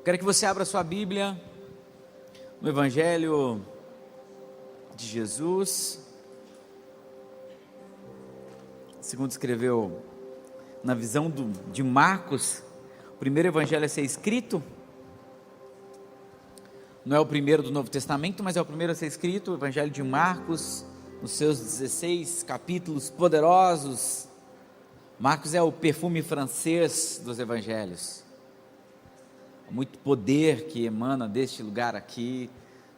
Quero que você abra sua Bíblia no Evangelho de Jesus, segundo escreveu na visão de Marcos. O primeiro evangelho a ser escrito, não é o primeiro do Novo Testamento, mas é o primeiro a ser escrito, o Evangelho de Marcos, nos seus 16 capítulos poderosos. Marcos é o perfume francês dos evangelhos. Muito poder que emana deste lugar aqui,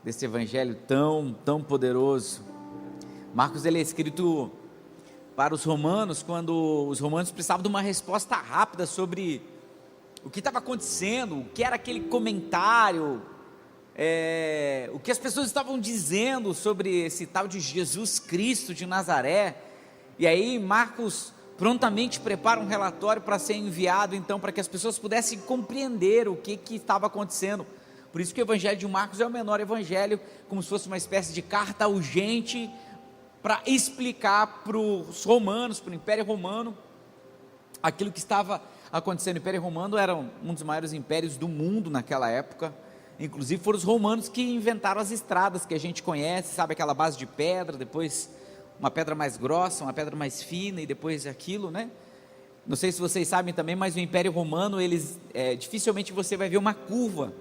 deste evangelho tão poderoso. Marcos ele é escrito para os romanos, quando os romanos precisavam de uma resposta rápida sobre o que estava acontecendo, o que era aquele comentário, o que as pessoas estavam dizendo sobre esse tal de Jesus Cristo de Nazaré. E aí Marcos prontamente prepara um relatório para ser enviado, então, para que as pessoas pudessem compreender o que estava acontecendo. Por isso que o evangelho de Marcos é o menor evangelho, como se fosse uma espécie de carta urgente, para explicar para os romanos, para o Império Romano, aquilo que estava acontecendo. O Império Romano era um dos maiores impérios do mundo naquela época. Inclusive foram os romanos que inventaram as estradas que a gente conhece, sabe, aquela base de pedra, depois uma pedra mais grossa, uma pedra mais fina, e depois aquilo, né? Não sei se vocês sabem também, mas o Império Romano, dificilmente você vai ver uma curva.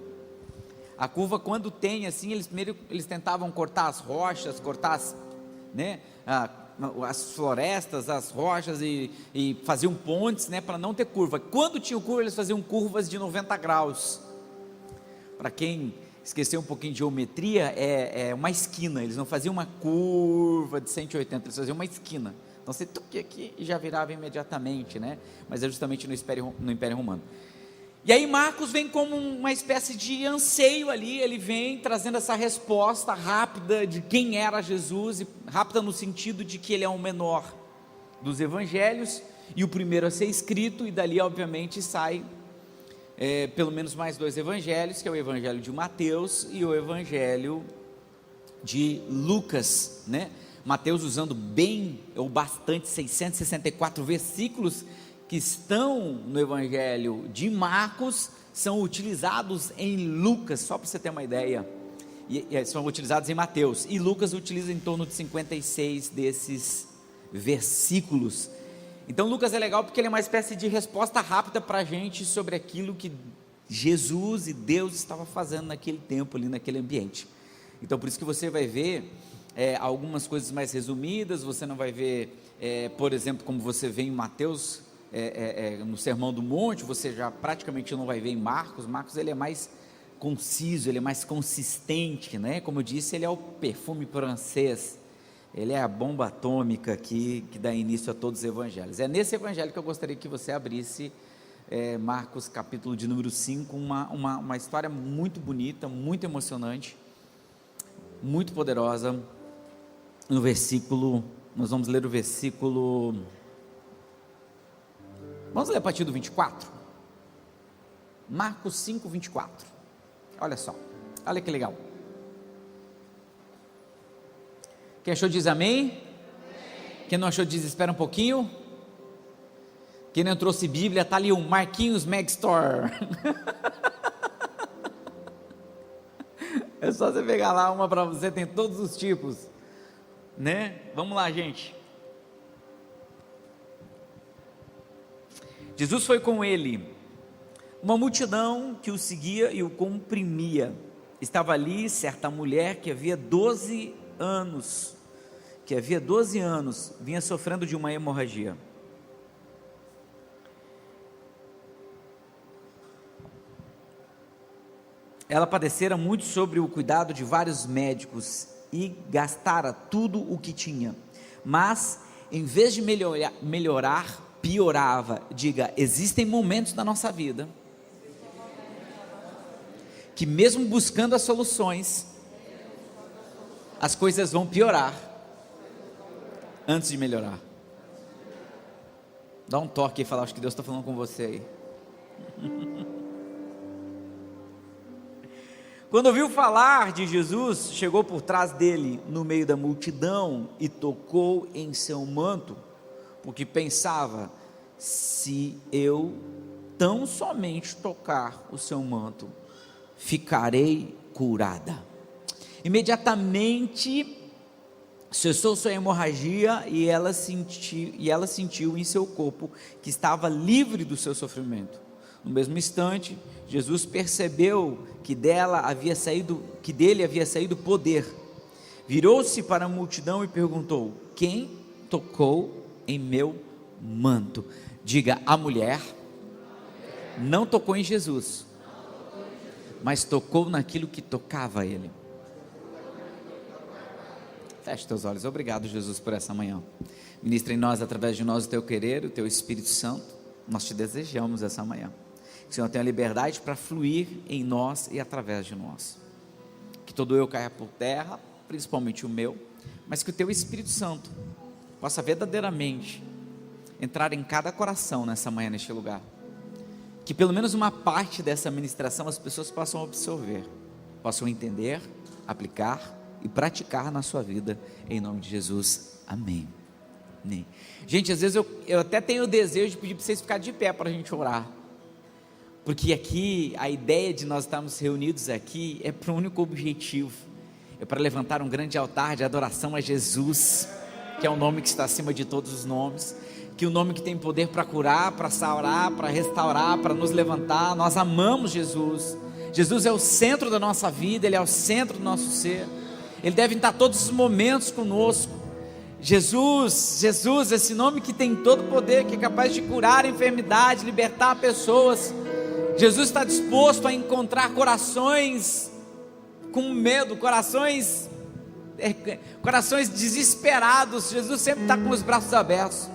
A curva, quando tem assim, eles tentavam cortar as rochas, cortar as florestas, as rochas, e faziam pontes, né, para não ter curva. Quando tinha curva, eles faziam curvas de 90 graus. Para quem esqueceu um pouquinho de geometria, é uma esquina. Eles não faziam uma curva de 180, eles faziam uma esquina. Então você toque aqui e já virava imediatamente, né? Mas é justamente no Império Romano. E aí Marcos vem como uma espécie de anseio ali, ele vem trazendo essa resposta rápida de quem era Jesus, e rápida no sentido de que ele é o menor dos evangelhos, e o primeiro a ser escrito, e dali obviamente sai pelo menos mais dois evangelhos, que é o evangelho de Mateus e o evangelho de Lucas, né? Mateus usando bem ou bastante 664 versículos que estão no evangelho de Marcos, são utilizados em Lucas, só para você ter uma ideia, e são utilizados em Mateus, e Lucas utiliza em torno de 56 desses versículos. Então Lucas é legal porque ele é uma espécie de resposta rápida para a gente sobre aquilo que Jesus e Deus estavam fazendo naquele tempo ali, naquele ambiente. Então por isso que você vai ver algumas coisas mais resumidas, você não vai ver, por exemplo, como você vê em Mateus, no Sermão do Monte, você já praticamente não vai ver em Marcos. Marcos ele é mais conciso, ele é mais consistente, né? Como eu disse, ele é o perfume francês. Ele é a bomba atômica que dá início a todos os evangelhos. É nesse evangelho que eu gostaria que você abrisse, Marcos capítulo de número 5, uma história muito bonita, muito emocionante, muito poderosa. No versículo, nós vamos ler o versículo, vamos ler a partir do 24, Marcos 5, 24, olha só, olha que legal. Quem achou diz amém? Amém. Quem não achou diz espera um pouquinho. Quem não trouxe Bíblia, está ali um Marquinhos Mag Store. É só você pegar lá uma para você, tem todos os tipos, né? Vamos lá, gente. Jesus foi com ele, uma multidão que o seguia e o comprimia. Estava ali certa mulher que havia 12 anos, vinha sofrendo de uma hemorragia. Ela padecera muito sobre o cuidado de vários médicos e gastara tudo o que tinha, mas em vez de melhorar, piorava. Diga, existem momentos na nossa vida que mesmo buscando as soluções, as coisas vão piorar antes de melhorar. Dá um toque e fala, acho que Deus está falando com você aí. Quando ouviu falar de Jesus, chegou por trás dele, no meio da multidão, e tocou em seu manto, porque pensava, se eu tão somente tocar o seu manto, ficarei curada. Imediatamente cessou sua hemorragia e ela sentiu em seu corpo que estava livre do seu sofrimento. No mesmo instante, Jesus percebeu que dele havia saído poder. Virou-se para a multidão e perguntou: quem tocou em meu manto? Diga: a mulher não tocou em Jesus, mas tocou naquilo que tocava a ele. Feche teus olhos. Obrigado, Jesus, por essa manhã. Ministra em nós, através de nós, o teu querer, o teu Espírito Santo. Nós te desejamos essa manhã. Que o Senhor tenha liberdade para fluir em nós e através de nós. Que todo eu caia por terra, principalmente o meu, mas que o teu Espírito Santo possa verdadeiramente entrar em cada coração nessa manhã, neste lugar. Que pelo menos uma parte dessa ministração as pessoas possam absorver, possam entender, aplicar e praticar na sua vida, em nome de Jesus, amém. Amém. Gente, às vezes eu até tenho o desejo de pedir para vocês ficarem de pé para a gente orar, porque aqui, a ideia de nós estarmos reunidos aqui, é para um único objetivo, é para levantar um grande altar de adoração a Jesus, que é o nome que está acima de todos os nomes, que o nome que tem poder para curar, para sarar, para restaurar, para nos levantar. Nós amamos Jesus, Jesus é o centro da nossa vida, Ele é o centro do nosso ser, Ele deve estar todos os momentos conosco. Jesus, esse nome que tem todo o poder, que é capaz de curar a enfermidade, libertar pessoas. Jesus está disposto a encontrar corações com medo, corações desesperados. Jesus sempre está com os braços abertos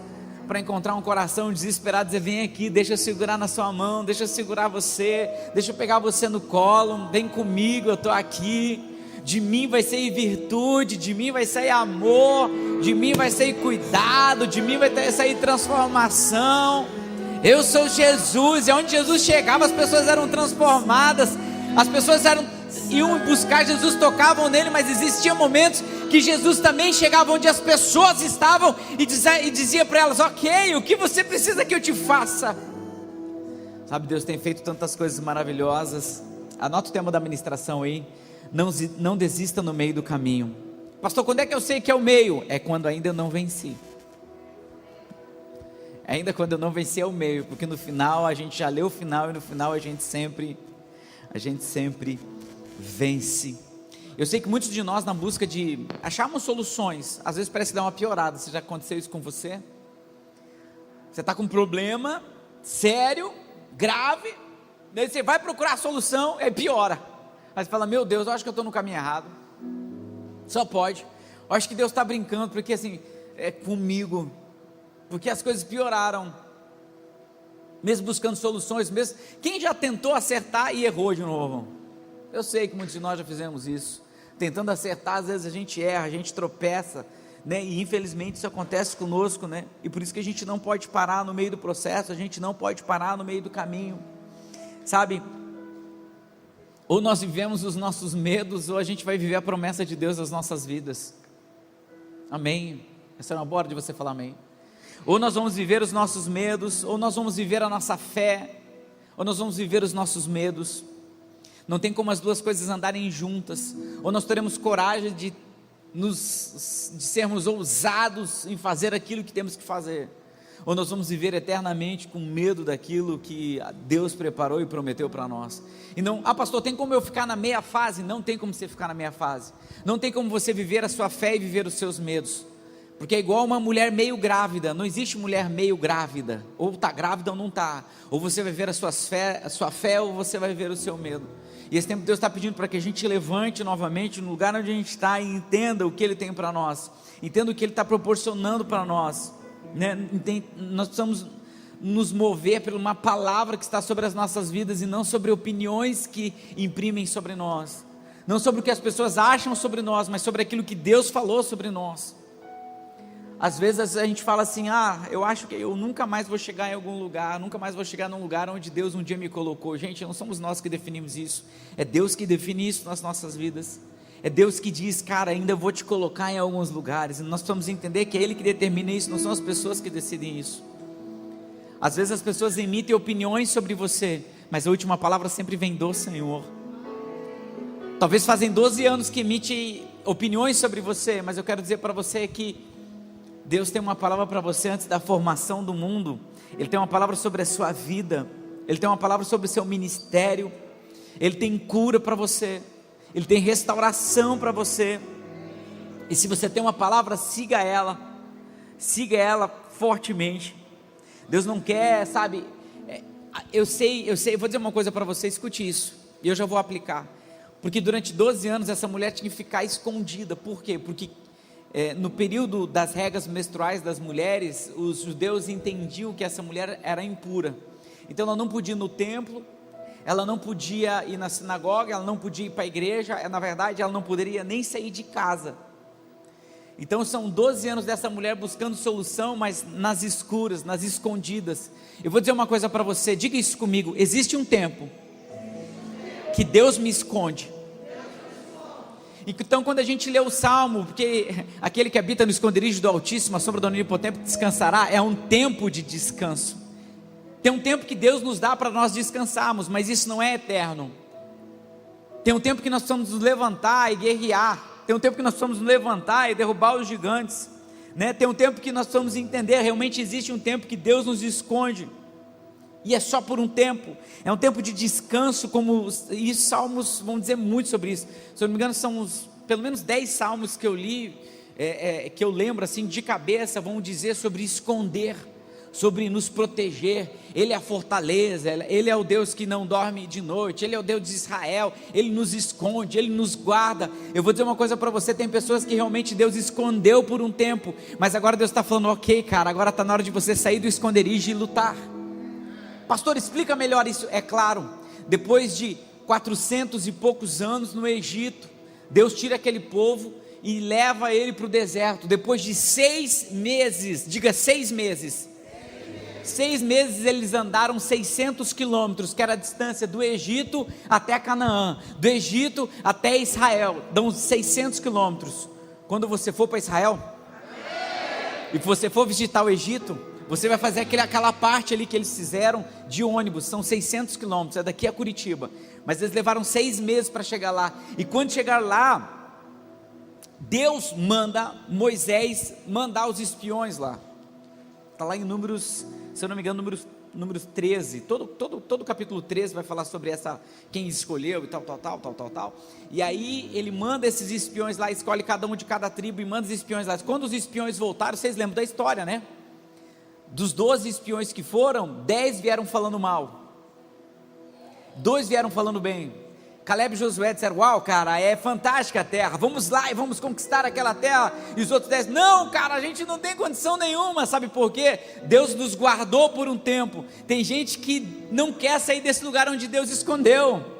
para encontrar um coração desesperado, dizer: vem aqui, deixa eu segurar na sua mão, deixa eu segurar você, deixa eu pegar você no colo, vem comigo, eu estou aqui. De mim vai sair virtude, de mim vai sair amor, de mim vai sair cuidado, de mim vai sair transformação. Eu sou Jesus. E onde Jesus chegava, as pessoas eram transformadas, as pessoas iam buscar Jesus, tocavam nele, mas existiam momentos que Jesus também chegava onde as pessoas estavam e dizia para elas: ok, o que você precisa que eu te faça? Sabe, Deus tem feito tantas coisas maravilhosas. Anota o tema da ministração aí: não desista no meio do caminho. Pastor, quando é que eu sei que é o meio? É quando ainda eu não venci. Ainda quando eu não venci é o meio, porque no final a gente já leu o final, e no final a gente sempre vence. Eu sei que muitos de nós, na busca de acharmos soluções, às vezes parece dar uma piorada. Se já aconteceu isso com você? Você está com um problema sério, grave, daí você vai procurar a solução, e piora. Aí você fala: meu Deus, eu acho que eu estou no caminho errado. Só pode. Eu acho que Deus está brincando, porque assim, é comigo, porque as coisas pioraram, mesmo buscando soluções, mesmo. Quem já tentou acertar e errou de novo? Eu sei que muitos de nós já fizemos isso, tentando acertar, às vezes a gente erra, a gente tropeça, né? E infelizmente isso acontece conosco, né? E por isso que a gente não pode parar no meio do processo, a gente não pode parar no meio do caminho, sabe? Ou nós vivemos os nossos medos, ou a gente vai viver a promessa de Deus nas nossas vidas. Amém? Essa é uma boa hora de você falar amém. Ou nós vamos viver os nossos medos, ou nós vamos viver a nossa fé, ou nós vamos viver os nossos medos. Não tem como as duas coisas andarem juntas. Ou nós teremos coragem de sermos ousados em fazer aquilo que temos que fazer, ou nós vamos viver eternamente com medo daquilo que Deus preparou e prometeu para nós. E não, pastor, tem como eu ficar na meia fase? Não tem como você ficar na meia fase. Não tem como você viver a sua fé e viver os seus medos, porque é igual uma mulher meio grávida. Não existe mulher meio grávida, ou está grávida ou não está. Ou você vai ver a sua fé, ou você vai ver o seu medo. E esse tempo Deus está pedindo para que a gente levante novamente no lugar onde a gente está e entenda o que Ele tem para nós, entenda o que Ele está proporcionando para nós, né? Nós precisamos nos mover por uma palavra que está sobre as nossas vidas, e não sobre opiniões que imprimem sobre nós, não sobre o que as pessoas acham sobre nós, mas sobre aquilo que Deus falou sobre nós. Às vezes a gente fala assim: eu acho que eu nunca mais vou chegar em algum lugar, nunca mais vou chegar num lugar onde Deus um dia me colocou. Gente, não somos nós que definimos isso, é Deus que define isso nas nossas vidas. É Deus que diz: cara, ainda vou te colocar em alguns lugares. E nós precisamos entender que é Ele que determina isso, não são as pessoas que decidem isso. Às vezes as pessoas emitem opiniões sobre você, mas a última palavra sempre vem do Senhor. Talvez fazem 12 anos que emite opiniões sobre você, mas eu quero dizer para você que Deus tem uma palavra para você antes da formação do mundo. Ele tem uma palavra sobre a sua vida, Ele tem uma palavra sobre o seu ministério, Ele tem cura para você, Ele tem restauração para você. E se você tem uma palavra, siga ela fortemente. Deus não quer, sabe, eu sei, eu vou dizer uma coisa para você, escute isso, e eu já vou aplicar. Porque durante 12 anos essa mulher tinha que ficar escondida. Por quê? Porque no período das regras menstruais das mulheres, os judeus entendiam que essa mulher era impura. Então ela não podia ir no templo, ela não podia ir na sinagoga, ela não podia ir para a igreja, na verdade ela não poderia nem sair de casa. Então são 12 anos dessa mulher buscando solução, mas nas escuras, nas escondidas. Eu vou dizer uma coisa para você, diga isso comigo: existe um tempo que Deus me esconde. Então quando a gente lê o Salmo, porque aquele que habita no esconderijo do Altíssimo, a sombra do Onipotente descansará, é um tempo de descanso. Tem um tempo que Deus nos dá para nós descansarmos, mas isso não é eterno. Tem um tempo que nós precisamos nos levantar e guerrear. Tem um tempo que nós precisamos nos levantar e derrubar os gigantes, né? Tem um tempo que nós precisamos entender, realmente existe um tempo que Deus nos esconde, e é só por um tempo, é um tempo de descanso, e os salmos vão dizer muito sobre isso. Se eu não me engano são pelo menos 10 salmos que eu li, que eu lembro assim de cabeça, vão dizer sobre esconder, sobre nos proteger. Ele é a fortaleza, Ele é o Deus que não dorme de noite, Ele é o Deus de Israel, Ele nos esconde, Ele nos guarda. Eu vou dizer uma coisa para você, tem pessoas que realmente Deus escondeu por um tempo, mas agora Deus está falando, ok cara, agora está na hora de você sair do esconderijo e lutar. Pastor, explica melhor isso. É claro, depois de 400 e poucos anos no Egito, Deus tira aquele povo e leva ele para o deserto. Depois de 6 meses, diga 6 meses, 6 meses eles andaram 600 quilômetros, que era a distância do Egito até Canaã, do Egito até Israel, dão 600 quilômetros. Quando você for para Israel, e você for visitar o Egito, você vai fazer aquela parte ali que eles fizeram de ônibus, são 600 quilômetros, é daqui a Curitiba, mas eles levaram 6 meses para chegar lá. E quando chegar lá, Deus manda Moisés mandar os espiões lá. Está lá em Números, se eu não me engano, números 13, todo o capítulo 13 vai falar sobre quem escolheu e tal. E aí ele manda esses espiões lá, escolhe cada um de cada tribo e manda os espiões lá. Quando os espiões voltaram, vocês lembram da história, né? Dos 12 espiões que foram, 10 vieram falando mal, 2 vieram falando bem. Caleb e Josué disseram, uau cara, é fantástica a terra, vamos lá e vamos conquistar aquela terra. E os outros 10, não cara, a gente não tem condição nenhuma. Sabe por quê? Deus nos guardou por um tempo. Tem gente que não quer sair desse lugar onde Deus escondeu.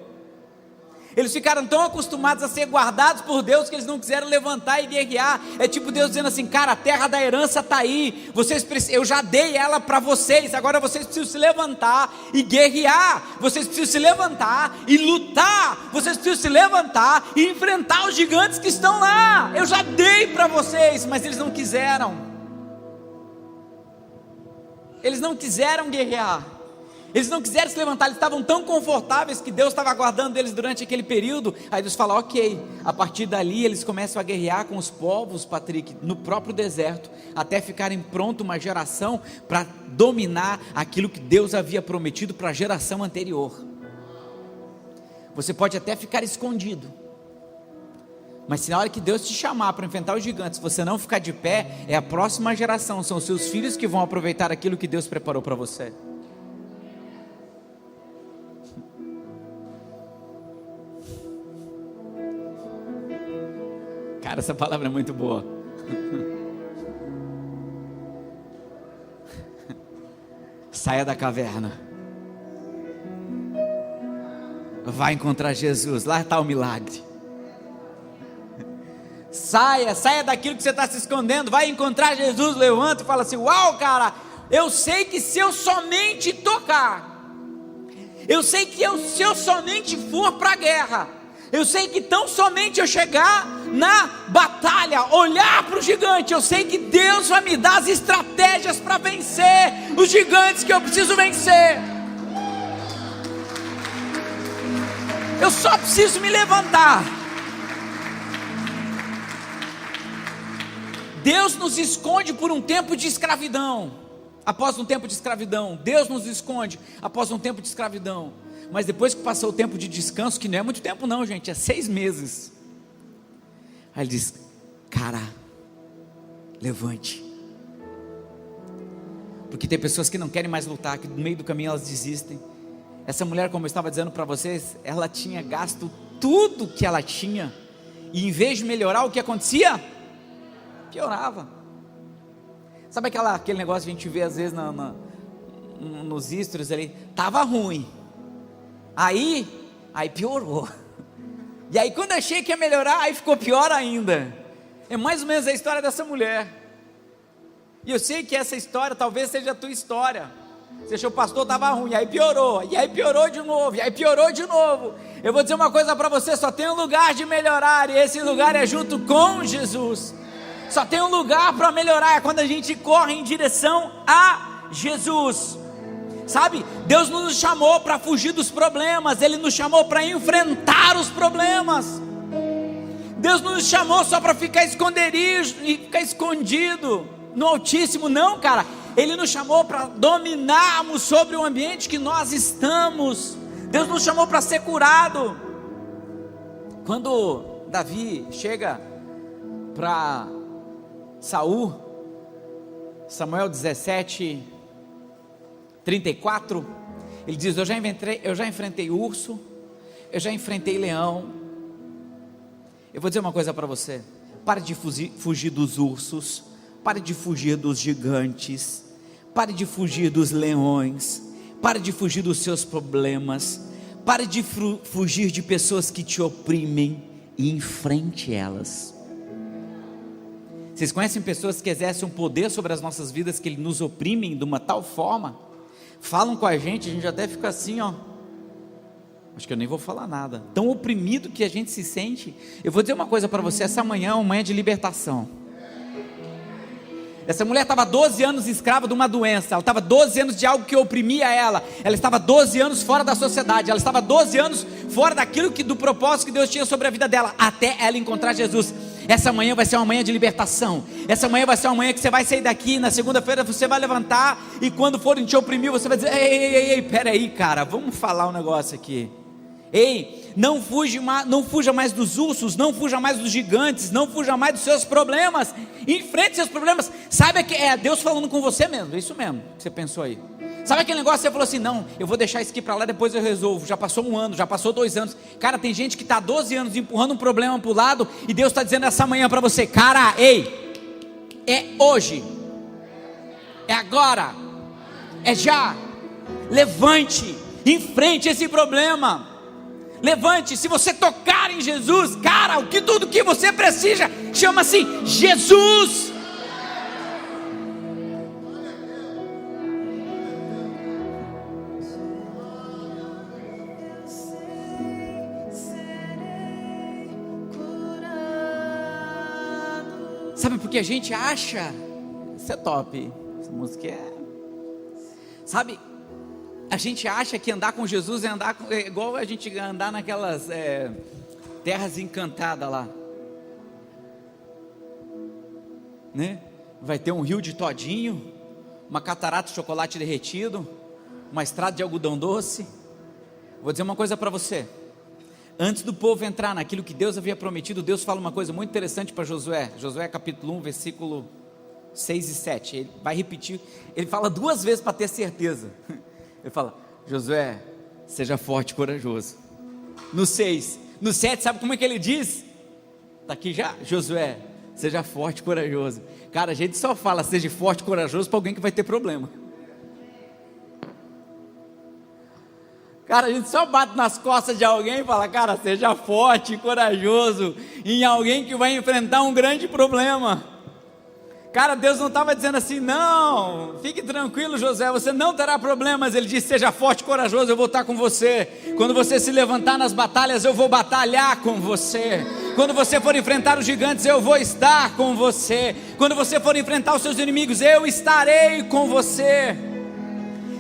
Eles ficaram tão acostumados a ser guardados por Deus, que eles não quiseram levantar e guerrear. É tipo Deus dizendo assim, cara, a terra da herança está aí, eu já dei ela para vocês, agora vocês precisam se levantar e guerrear, vocês precisam se levantar e lutar, vocês precisam se levantar e enfrentar os gigantes que estão lá. Eu já dei para vocês, mas eles não quiseram guerrear. Eles não quiseram se levantar, eles estavam tão confortáveis que Deus estava aguardando eles durante aquele período. Aí Deus fala, ok, a partir dali eles começam a guerrear com os povos, Patrick, no próprio deserto, até ficarem pronto uma geração para dominar aquilo que Deus havia prometido para a geração anterior. Você pode até ficar escondido, mas se na hora que Deus te chamar para enfrentar os gigantes, você não ficar de pé, é a próxima geração, são os seus filhos que vão aproveitar aquilo que Deus preparou para você. Cara, essa palavra é muito boa. Saia da caverna. Vai encontrar Jesus. Lá está o milagre. Saia daquilo que você está se escondendo. Vai encontrar Jesus. Levanta e fala assim, uau cara, eu sei que se eu somente tocar, eu sei que se eu somente for para a guerra, eu sei que tão somente eu chegar na batalha, olhar para o gigante, eu sei que Deus vai me dar as estratégias para vencer os gigantes que eu preciso vencer. Eu só preciso me levantar. Deus nos esconde por um tempo de escravidão. Após um tempo de escravidão, Deus nos esconde após um tempo de escravidão. Mas depois que passou o tempo de descanso, que não é muito tempo não, gente, é 6 meses. Aí ele diz: cara, levante. Porque tem pessoas que não querem mais lutar, que no meio do caminho elas desistem. Essa mulher, como eu estava dizendo para vocês, ela tinha gasto tudo que ela tinha, e em vez de melhorar, o que acontecia? Piorava. Sabe aquele negócio que a gente vê às vezes nos stories ali? Tava ruim, aí piorou. E aí quando achei que ia melhorar, aí ficou pior ainda. É mais ou menos a história dessa mulher. E eu sei que essa história talvez seja a tua história. Você achou, o pastor estava ruim, aí piorou, e aí piorou de novo, e aí piorou de novo. Eu vou dizer uma coisa para você: só tem um lugar de melhorar, e esse lugar é junto com Jesus. Só tem um lugar para melhorar, é quando a gente corre em direção a Jesus. Sabe, Deus não nos chamou para fugir dos problemas, Ele nos chamou para enfrentar os problemas. Deus não nos chamou só para ficar esconderijo e ficar escondido no Altíssimo, não, cara. Ele nos chamou para dominarmos sobre o ambiente que nós estamos. Deus nos chamou para ser curado. Quando Davi chega para Saul, Samuel 17:34, ele diz: eu já enfrentei urso, eu já enfrentei leão. Eu vou dizer uma coisa para você: pare de fugir dos ursos, pare de fugir dos gigantes, pare de fugir dos leões, pare de fugir dos seus problemas, pare de fugir de pessoas que te oprimem e enfrente elas. Vocês conhecem pessoas que exercem um poder sobre as nossas vidas, que nos oprimem de uma tal forma, falam com a gente até fica assim, ó, acho que eu nem vou falar nada, tão oprimido que a gente se sente. Eu vou dizer uma coisa para você: essa manhã é uma manhã de libertação. Essa mulher estava 12 anos escrava de uma doença, ela estava 12 anos de algo que oprimia ela estava 12 anos fora da sociedade, ela estava 12 anos fora do propósito que Deus tinha sobre a vida dela, até ela encontrar Jesus. Essa manhã vai ser uma manhã de libertação. Essa manhã vai ser uma manhã que você vai sair daqui, na segunda-feira você vai levantar, e quando forem te oprimir, você vai dizer: ei, peraí, cara, vamos falar um negócio aqui. Ei, não fuja mais dos ursos, não fuja mais dos gigantes, não fuja mais dos seus problemas, enfrente seus problemas. Sabe que é Deus falando com você mesmo, é isso mesmo que você pensou aí. Sabe aquele negócio que você falou assim: não, eu vou deixar isso aqui para lá, depois eu resolvo. Já passou 1 ano, já passou 2 anos. Cara, tem gente que está 12 anos empurrando um problema para o lado, e Deus está dizendo essa manhã para você: cara, ei, é hoje, é agora, é já. Levante, enfrente esse problema. Levante. Se você tocar em Jesus, cara, tudo que você precisa chama-se Jesus. Sabe, porque a gente acha, isso é top, essa música sabe, a gente acha que andar com Jesus é igual a gente andar naquelas terras encantadas lá, né? Vai ter um rio de todinho, uma catarata de chocolate derretido, uma estrada de algodão doce. Vou dizer uma coisa para você: antes do povo entrar naquilo que Deus havia prometido, Deus fala uma coisa muito interessante para Josué. Josué capítulo 1, versículo 6 e 7, ele vai repetir, ele fala 2 vezes para ter certeza. Ele fala: Josué, seja forte e corajoso. No 6, no 7, sabe como é que ele diz? Está aqui já: Josué, seja forte e corajoso. Cara, a gente só fala seja forte e corajoso para alguém que vai ter problema. Cara, a gente só bate nas costas de alguém e fala: cara, seja forte e corajoso em alguém que vai enfrentar um grande problema. Cara, Deus não estava dizendo assim: não, fique tranquilo, Josué, você não terá problemas. Ele disse: seja forte e corajoso, eu vou estar com você. Quando você se levantar nas batalhas, eu vou batalhar com você. Quando você for enfrentar os gigantes, eu vou estar com você. Quando você for enfrentar os seus inimigos, eu estarei com você.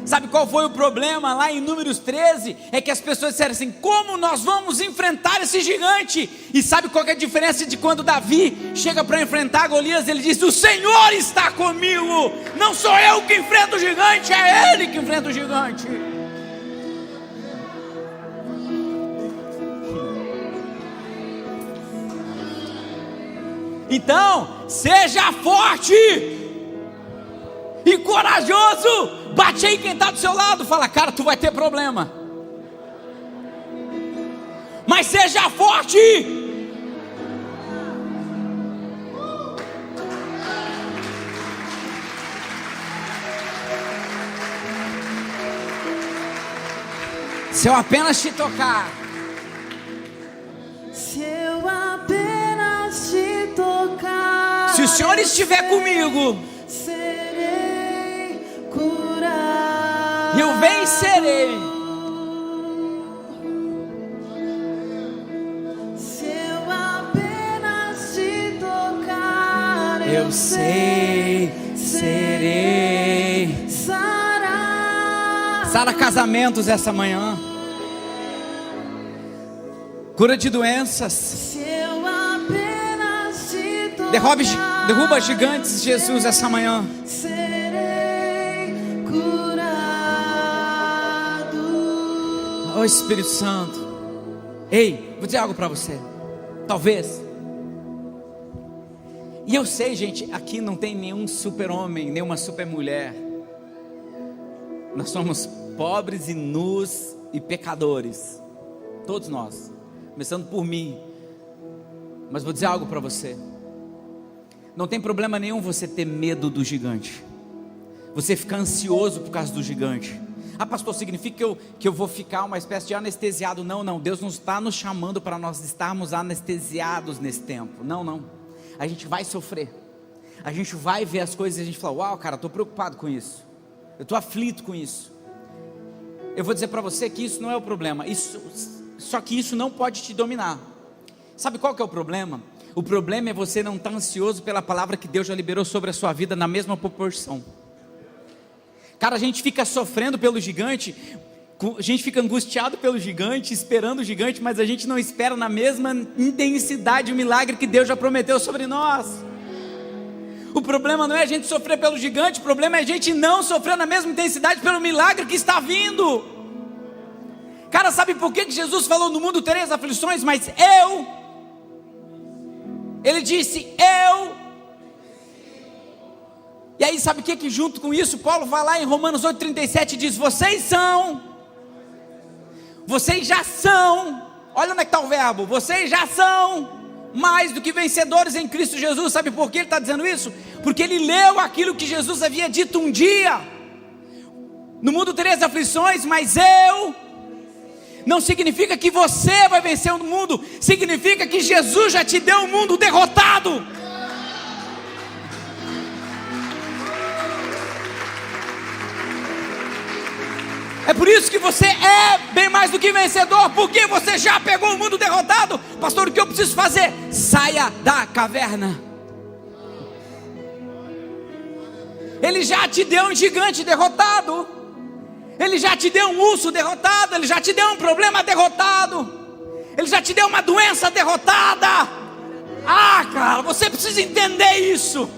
Sabe qual foi o problema lá em Números 13? É que as pessoas disseram assim: como nós vamos enfrentar esse gigante? E sabe qual que é a diferença de quando Davi chega para enfrentar Golias? Ele diz: o Senhor está comigo, não sou eu que enfrento o gigante, é Ele que enfrenta o gigante. Então, seja forte e corajoso. Bate aí quem está do seu lado, fala: cara, tu vai ter problema, mas seja forte. Se eu apenas te tocar, se eu apenas te tocar, se o Senhor estiver comigo, serei curado, eu vencerei. Se eu apenas te tocar, Eu sei, serei. Sara casamentos essa manhã, cura de doenças, Se eu apenas te tocar, derruba gigantes, Jesus, essa manhã. serei curado. Ó Espírito Santo. Ei, vou dizer algo para você. Talvez. E eu sei, gente, aqui não tem nenhum super-homem, nenhuma super-mulher. Nós somos pobres e nus e pecadores. Todos nós. Começando por mim. Mas vou dizer algo para você. Não tem problema nenhum você ter medo do gigante. Você ficar ansioso por causa do gigante. Ah, pastor, significa que eu vou ficar uma espécie de anestesiado? Não, não. Deus não está nos chamando para nós estarmos anestesiados nesse tempo. Não, não. A gente vai sofrer. A gente vai ver as coisas e a gente fala: uau, cara, estou preocupado com isso. Eu estou aflito com isso. Eu vou dizer para você que isso não é o problema. Só que isso não pode te dominar. Sabe qual que é o problema? O problema é você não estar ansioso pela palavra que Deus já liberou sobre a sua vida na mesma proporção. Cara, a gente fica sofrendo pelo gigante, a gente fica angustiado pelo gigante, esperando o gigante, mas a gente não espera na mesma intensidade o milagre que Deus já prometeu sobre nós. O problema não é a gente sofrer pelo gigante, o problema é a gente não sofrer na mesma intensidade pelo milagre que está vindo. Cara, sabe por que Jesus falou: no mundo tereis aflições, mas Ele disse: eu. E aí sabe o que junto com isso, Paulo vai lá em Romanos 8,37 e diz: vocês já são, olha onde é que está o verbo, vocês já são mais do que vencedores em Cristo Jesus. Sabe por que ele está dizendo isso? Porque ele leu aquilo que Jesus havia dito um dia: no mundo tereis aflições, mas eu. Não significa que você vai vencer o mundo, significa que Jesus já te deu o mundo derrotado. É por isso que você é bem mais do que vencedor, porque você já pegou o mundo derrotado. Pastor, o que eu preciso fazer? Saia da caverna. Ele já te deu um gigante derrotado, Ele já te deu um urso derrotado, Ele já te deu um problema derrotado, Ele já te deu uma doença derrotada. Ah, cara, você precisa entender isso.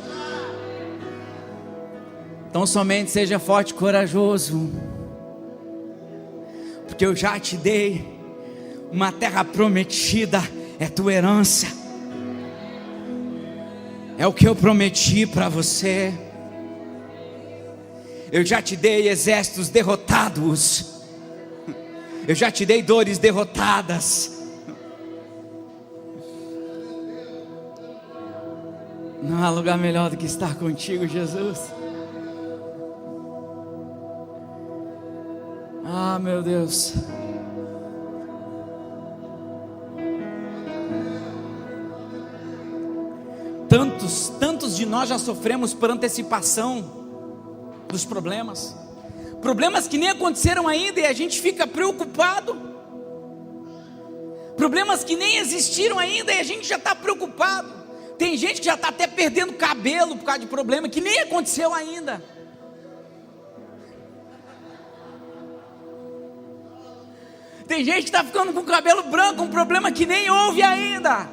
Então somente seja forte e corajoso, porque eu já te dei uma terra prometida, é tua herança, é o que eu prometi para você. Eu já te dei exércitos derrotados, eu já te dei dores derrotadas. Não há lugar melhor do que estar contigo, Jesus. Ah, meu Deus. Tantos de nós já sofremos por antecipação dos problemas, problemas que nem aconteceram ainda e a gente fica preocupado, problemas que nem existiram ainda e a gente já está preocupado. Tem gente que já está até perdendo cabelo por causa de problema que nem aconteceu ainda. Tem gente que está ficando com o cabelo branco, um problema que nem houve ainda.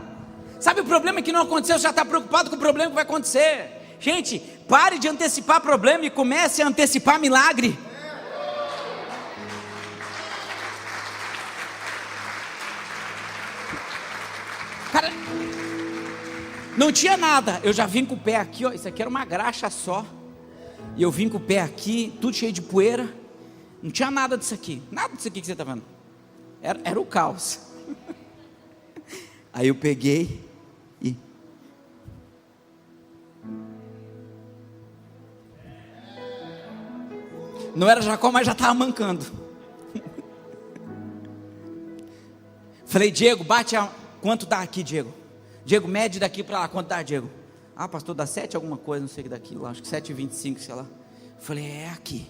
Sabe o problema que não aconteceu, já está preocupado com o problema que vai acontecer. Gente, pare de antecipar problema e comece a antecipar milagre. Cara, não tinha nada, eu já vim com o pé aqui, ó, isso aqui era uma graxa só. E eu vim com o pé aqui, tudo cheio de poeira. Não tinha nada disso aqui, nada disso aqui que você está vendo. Era o caos. Aí eu peguei e... Não era Jacó, mas já estava mancando. Falei, Diego, bate a... Quanto dá aqui, Diego? Diego, mede daqui para lá, quanto dá, Diego? Ah, pastor, dá 7 alguma coisa, não sei o que daqui lá, acho que 7,25, sei lá. Falei, é aqui.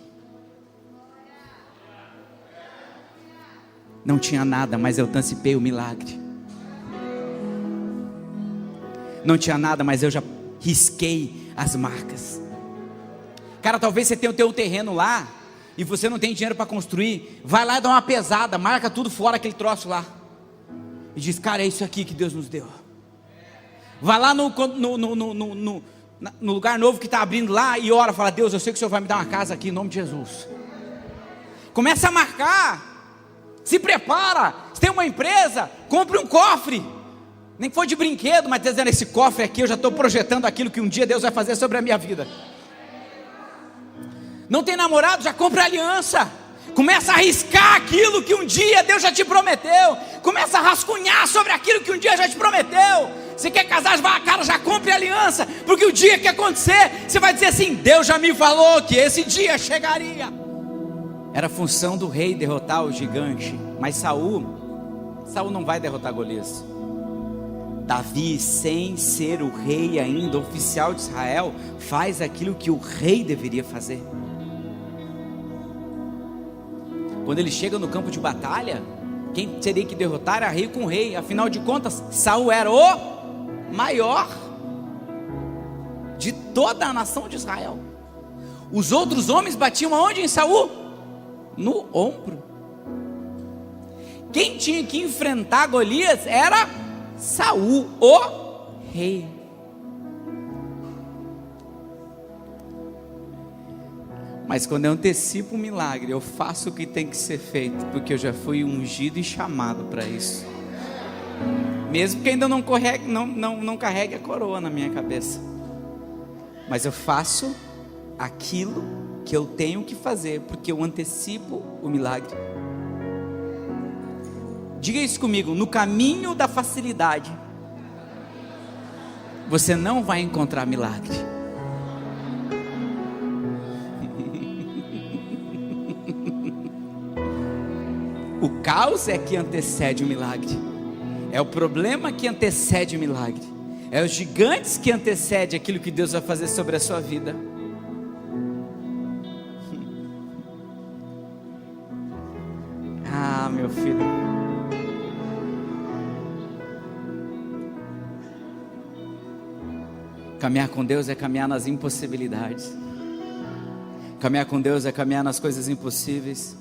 Não tinha nada, mas eu antecipei o milagre. Não tinha nada, mas eu já risquei as marcas. Cara, talvez você tenha o teu terreno lá e você não tem dinheiro para construir. Vai lá e dá uma pesada, marca tudo fora aquele troço lá. E diz, cara, é isso aqui que Deus nos deu. Vai lá no lugar novo que está abrindo lá e ora, fala, Deus, eu sei que o Senhor vai me dar uma casa aqui em nome de Jesus. Começa a marcar. Se prepara, se tem uma empresa, compre um cofre, nem que for de brinquedo, mas dizendo, esse cofre aqui eu já estou projetando aquilo que um dia Deus vai fazer sobre a minha vida. Não tem namorado, já compra aliança, começa a arriscar aquilo que um dia Deus já te prometeu, começa a rascunhar sobre aquilo que um dia já te prometeu. Se quer casar, cara, já compre aliança, porque o dia que acontecer, você vai dizer assim, Deus já me falou que esse dia chegaria. Era função do rei derrotar o gigante, mas Saul não vai derrotar Golias. Davi, sem ser o rei ainda, oficial de Israel, faz aquilo que o rei deveria fazer. Quando ele chega no campo de batalha, quem teria que derrotar era rei com rei. Afinal de contas, Saul era o maior de toda a nação de Israel. Os outros homens batiam aonde em Saul? No ombro. Quem tinha que enfrentar Golias era Saul, o rei. Mas quando eu antecipo o milagre, eu faço o que tem que ser feito, porque eu já fui ungido e chamado para isso. Mesmo que ainda não carregue a coroa na minha cabeça, mas eu faço aquilo que eu tenho que fazer, porque eu antecipo o milagre. Diga isso comigo, no caminho da facilidade, você não vai encontrar milagre. O caos é que antecede o milagre, é o problema que antecede o milagre, é os gigantes que antecede aquilo que Deus vai fazer sobre a sua vida. Ah, meu filho, caminhar com Deus é caminhar nas impossibilidades. Caminhar com Deus é caminhar nas coisas impossíveis.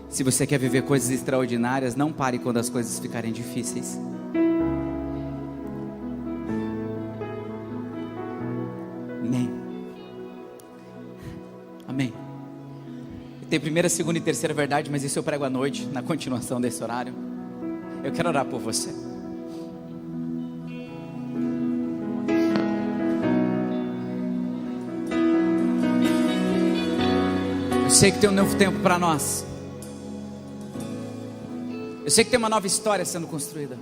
Se você quer viver coisas extraordinárias, não pare quando as coisas ficarem difíceis. Amém. Amém. Tem primeira, segunda e terceira verdade, mas isso eu prego à noite, na continuação desse horário. Eu quero orar por você. Eu sei que tem um novo tempo para nós. Eu sei que tem uma nova história sendo construída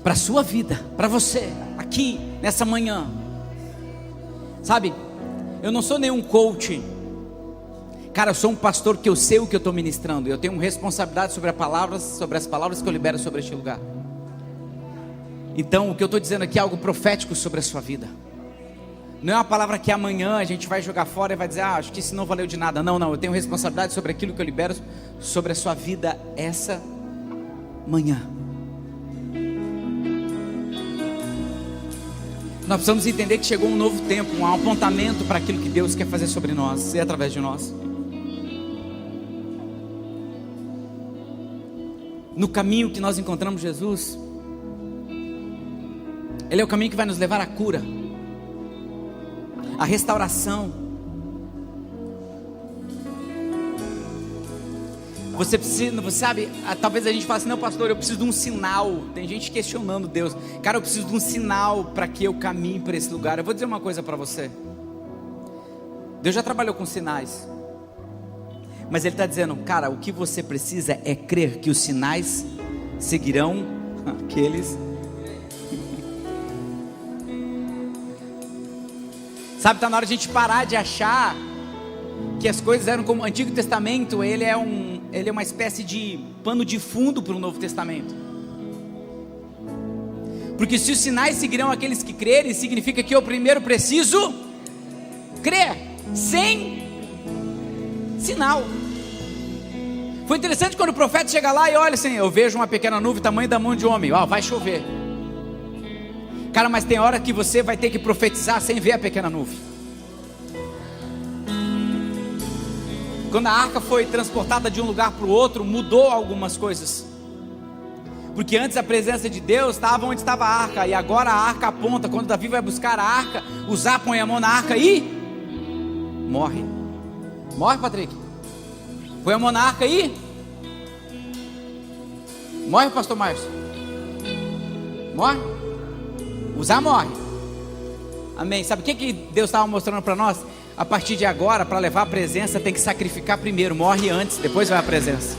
para a sua vida, para você, aqui, nessa manhã. Sabe, eu não sou nenhum coach. Cara, eu sou um pastor que eu sei o que eu estou ministrando. Eu tenho responsabilidade sobre as palavras que eu libero sobre este lugar. Então, o que eu estou dizendo aqui é algo profético sobre a sua vida. Não é uma palavra que amanhã a gente vai jogar fora e vai dizer, acho que isso não valeu de nada. Não, eu tenho responsabilidade sobre aquilo que eu libero sobre a sua vida essa manhã. Nós precisamos entender que chegou um novo tempo, um apontamento para aquilo que Deus quer fazer sobre nós e através de nós. No caminho que nós encontramos Jesus, Ele é o caminho que vai nos levar à cura, à restauração. Você precisa, você sabe, talvez a gente fale assim: não, pastor, eu preciso de um sinal. Tem gente questionando Deus. Cara, eu preciso de um sinal para que eu caminhe para esse lugar. Eu vou dizer uma coisa para você: Deus já trabalhou com sinais, mas Ele está dizendo, cara, o que você precisa é crer que os sinais seguirão aqueles. Sabe, está na hora de a gente parar de achar que as coisas eram como o Antigo Testamento. Ele é uma espécie de pano de fundo para o Novo Testamento. Porque se os sinais seguirão aqueles que crerem, significa que eu primeiro preciso crer. Sem sinal. Foi interessante quando o profeta chega lá e olha assim: eu vejo uma pequena nuvem tamanho da mão de homem, vai chover. Cara, mas tem hora que você vai ter que profetizar sem ver a pequena nuvem. Quando a arca foi transportada de um lugar para o outro, mudou algumas coisas. Porque antes a presença de Deus estava onde estava a arca, e agora a arca aponta. Quando Davi vai buscar a arca, Uzá põe a mão na arca e morre. Morre, Patrick? Põe a mão na arca e morre, pastor Márcio? Morre? Uzá morre. Amém. Sabe o que Deus estava mostrando para nós? A partir de agora, para levar a presença, tem que sacrificar primeiro. Morre antes, depois vai a presença.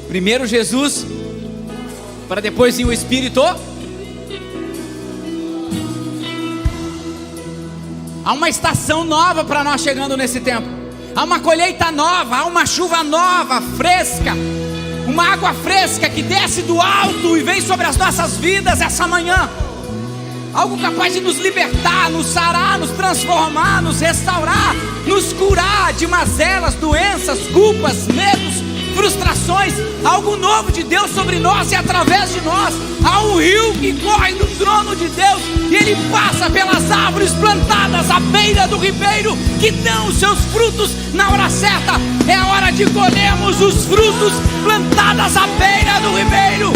Primeiro Jesus, para depois vir o Espírito. Há uma estação nova para nós chegando nesse tempo. Há uma colheita nova, há uma chuva nova, fresca. Uma água fresca que desce do alto e vem sobre as nossas vidas essa manhã. Algo capaz de nos libertar, nos sarar, nos transformar, nos restaurar, nos curar de mazelas, doenças, culpas, medos, frustrações. Algo novo de Deus sobre nós e através de nós. Há um rio que corre do trono de Deus e ele passa pelas árvores plantadas à beira do ribeiro, que dão os seus frutos na hora certa. É a hora de colhermos os frutos plantados à beira do ribeiro.